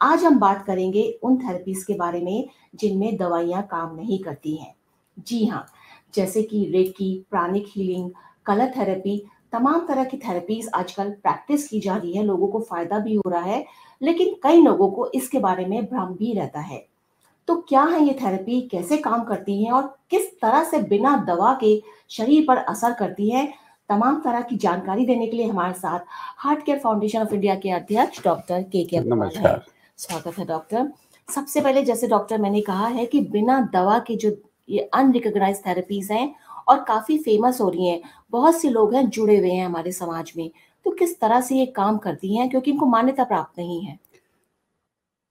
आज हम बात करेंगे उन थेरेपीज के बारे में जिनमें दवाइयाँ काम नहीं करती हैं। जी हाँ, जैसे कि recce, pranic healing, colour therapy, तमाम तरह की थेरेपीज आजकल प्रैक्टिस की जा रही है, लोगों को फायदा भी हो रहा है, लेकिन कई लोगों को इसके बारे में भ्रम भी रहता है। तो क्या है ये थेरेपी, कैसे काम करती है और किस तरह से बिना दवा के शरीर पर असर करती है? तमाम तरह की जानकारी देने के लिए हमारे साथ heart care foundation of India के अध्यक्ष डॉक्टर के अग्रवाल हैं। नमस्कार। स्वागत है डॉक्टर। सबसे पहले जैसे डॉक्टर मैंने कहा है कि बिना दवा के जो ये अनरिकॉग्नाइज्ड थेरेपीज हैं और काफी फेमस हो रही हैं, बहुत से लोग हैं जुड़े हुए हैं हमारे समाज में, तो किस तरह से ये काम करती हैं क्योंकि इनको मान्यता प्राप्त नहीं है?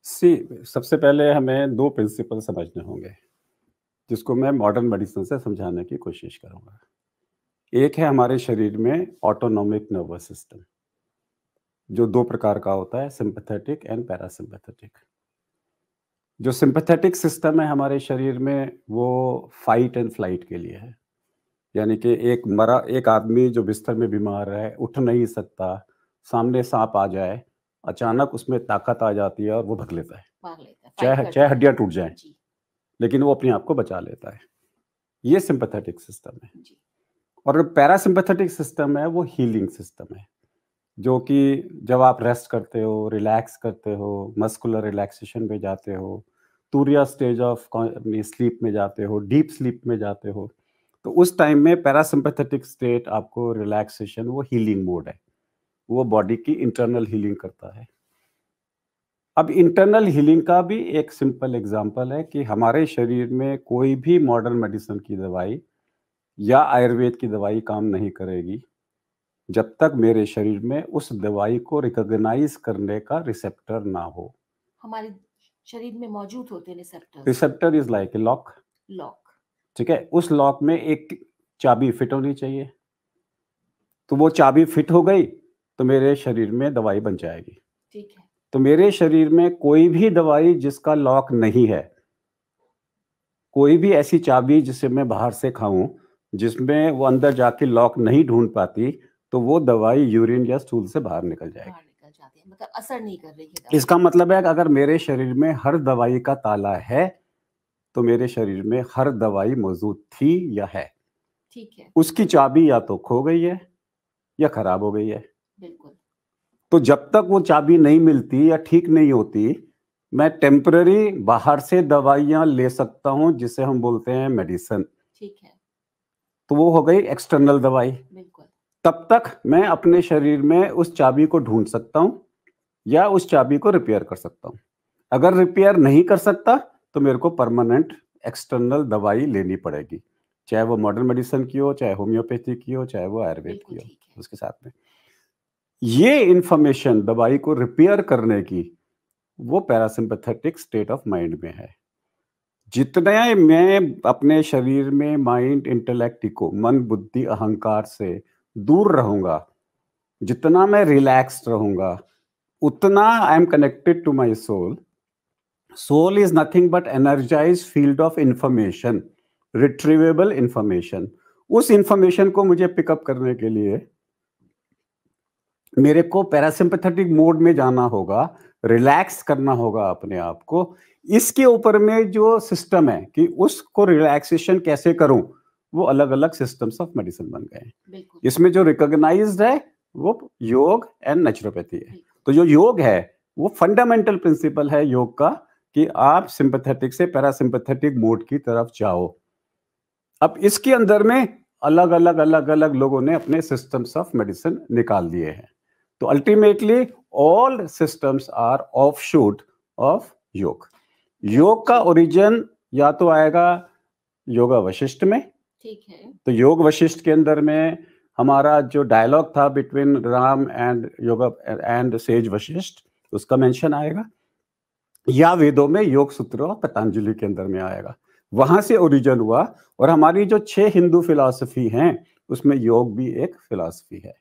सबसे पहले हमें 2 प्रिंसिपल समझने होंगे, जिसको मैं मॉडर्न मेडिसिन से समझाने की कोशिश करूँगा। एक है हमारे शरीर में ऑटोनॉमिक नर्वस सिस्टम, जो 2 प्रकार का होता है, सिम्पैथेटिक एंड पैरासिम्पैथेटिक। जो सिम्पैथेटिक सिस्टम है हमारे शरीर में, वो फाइट एंड फ्लाइट के लिए है। यानी कि एक आदमी जो बिस्तर में बीमार है, उठ नहीं सकता, सामने साँप आ जाए, अचानक उसमें ताकत आ जाती है और वो भग लेता है। भाग लेता है, फाइट चाहे करता है। हड्डियाँ टूट जाएँ, जी, लेकिन वो अपने आप को बचा लेता है। ये सिम्पैथेटिक सिस्टम है। जी, और पैरासिम्पैथेटिक सिस्टम है, वो हीलिंग सिस्टम है, जो कि जब आप रेस्ट करते हो, रिलैक्स करते हो, मस्कुलर रिलैक्सेशन में जाते हो, तुरिया स्टेज ऑफ स्लीप में जाते हो, डीप स्लीप में जाते हो, तो उस टाइम में पैरासिम्पैथेटिक स्टेट आपको रिलैक्सेशन, वो हीलिंग मोड है। वो बॉडी की इंटरनल हीलिंग करता है। अब इंटरनल हीलिंग का भी एक सिंपल एग्जांपल है कि हमारे शरीर में कोई भी मॉडर्न मेडिसिन की दवाई या आयुर्वेद की दवाई काम नहीं करेगी, जब तक मेरे शरीर में उस दवाई को रिकॉग्नाइज करने का रिसेप्टर ना हो। हमारे शरीर में मौजूद होते हैं receptors. Receptor is like a lock. Lock. ठीक है, उस लॉक में एक चाबी फिट होनी चाहिए, तो वो चाबी फिट हो गई तो मेरे शरीर में दवाई बन जाएगी। ठीक है। तो मेरे शरीर में कोई भी दवाई जिसका लॉक नहीं है, कोई भी ऐसी चाबी जिसे मैं बाहर से खाऊं, जिसमें वो अंदर जाके लॉक नहीं ढूंढ पाती, तो वो दवाई यूरिन या स्टूल से बाहर निकल बाहर जाएगी। निकल जाती है, मतलब असर नहीं कर रही है दवाई। इसका मतलब है कि अगर मेरे शरीर में हर दवाई का ताला है, तो मेरे शरीर में हर दवाई मौजूद थी या है। ठीक है। उसकी चाबी या तो खो गई है या खराब हो गई है। बिल्कुल। तो जब तक वो चाबी नहीं मिलती या ठीक नहीं होती, मैं टेम्पररी बाहर से दवाइयाँ ले सकता हूँ, जिसे हम बोलते हैं मेडिसिन। ठीक है। तो वो हो गई एक्सटर्नल दवाई। बिल्कुल। तब तक मैं अपने शरीर में उस चाबी को ढूंढ सकता हूँ या उस चाबी को रिपेयर कर सकता हूँ। अगर रिपेयर नहीं कर सकता, तो मेरे को परमानेंट एक्सटर्नल दवाई लेनी पड़ेगी, चाहे वो मॉडर्न मेडिसिन की हो, चाहे होम्योपैथी की हो, चाहे वो आयुर्वेद की बिल्कुल हो। ठीक है। उसके साथ में ये इंफॉर्मेशन दवाई को रिपेयर करने की, वो पैरासिम्पैथेटिक स्टेट ऑफ माइंड में है। जितने मैं अपने शरीर में माइंड, इंटेलेक्ट को, मन, बुद्धि, अहंकार से दूर रहूंगा, जितना मैं रिलैक्स्ड रहूंगा, उतना I am connected to my soul. Soul is nothing but energize field of information, retrievable information. उस इंफॉर्मेशन को मुझे पिकअप करने के लिए मेरे को पैरासिम्पैथेटिक मोड में जाना होगा, रिलैक्स करना होगा अपने आप को। इसके ऊपर में जो सिस्टम है कि उसको रिलैक्सेशन कैसे करूं, वो अलग अलग सिस्टम्स ऑफ मेडिसिन बन गए हैं। बिल्कुल। इसमें जो रिकॉग्नाइज्ड है वो योग एंड नेचुरोपैथी है। बिल्कुल। तो जो योग है, वो फंडामेंटल प्रिंसिपल है योग का कि आप सिंपैथेटिक से पैरासिम्पैथेटिक मोड की तरफ जाओ। अब इसके अंदर में अलग अलग लोगों ने अपने सिस्टम्स ऑफ मेडिसिन निकाल दिए हैं। तो ultimately all systems are offshoot of yoga. योग का ओरिजिन या तो आएगा योगा वशिष्ठ में। ठीक है। तो योग वशिष्ठ के अंदर में हमारा जो डायलॉग था between Ram and yoga and says Vashishtha, उसका मेंशन आएगा, या वेदों में योग सूत्र और पतंजलि के अंदर में आएगा। वहां से ओरिजिन हुआ। और हमारी जो 6 हिंदू फिलॉसफी हैं, उसमें योग भी एक फिलॉसफी है।